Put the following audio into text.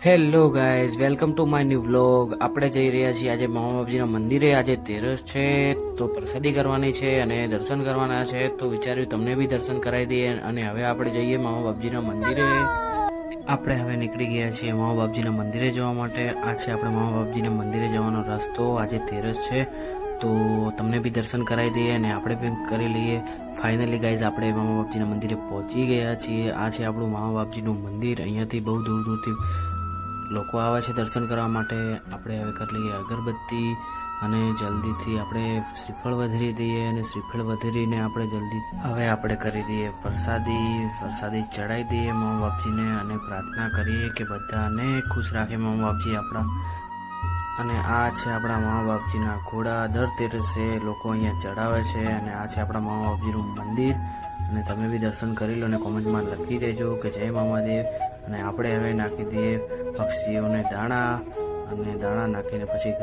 Hello guys, welcome to my new vlog. આપણે જઈ રહ્યા છીએ આજે મામા બાપજીના મંદિરે. આજે તેરસ છે તો પ્રસાદી કરવાની છે અને દર્શન કરવાના છે, તો વિચાર્યું તમને બી દર્શન કરાવી દઈએ. અને હવે આપણે જઈએ મામા બાપજીના મંદિરે. આપણે હવે નીકળી ગયા છીએ મામા બાપજીના મંદિરે જવા માટે. આ છે આપણે મામા બાપજીના મંદિરે જવાનો રસ્તો. આજે તેરસ છે તો તમને બી દર્શન કરાવી દઈએ અને આપણે બી કરી લઈએ. ફાઇનલી ગાઈઝ આપણે મામા બાપજીના મંદિરે પહોંચી ગયા છીએ. આ છે આપણું મામા બાપજીનું મંદિર. અહીંયાથી બહુ દૂર દૂરથી લોકો આવે છે દર્શન કરવા માટે. આપણે હવે કરી લઈએ અગરબત્તી અને જલ્દીથી આપણે શ્રીફળ વધેરી દઈએ અને શ્રીફળ વધેરીને આપણે જલ્દી હવે આપણે કરી દઈએ પ્રસાદી ચડાવી દઈએ મામા બાપજીને અને પ્રાર્થના કરીએ કે બધાને ખુશ રાખે મામા બાપજી આપણા. અને આ છે આપણા મામા બાપજીના ઘોડા. દર તેરસે લોકો અહીંયા ચડાવે છે. અને આ છે આપણા મામા બાપજીનું મંદિર. અને તમે બી દર્શન કરી લો અને કોમેન્ટમાં લખી દેજો કે જય મામાદેવ. અને આપણે હવે નાખી દઈએ પક્ષીઓને દાણા, અને દાણા નાખીને પછી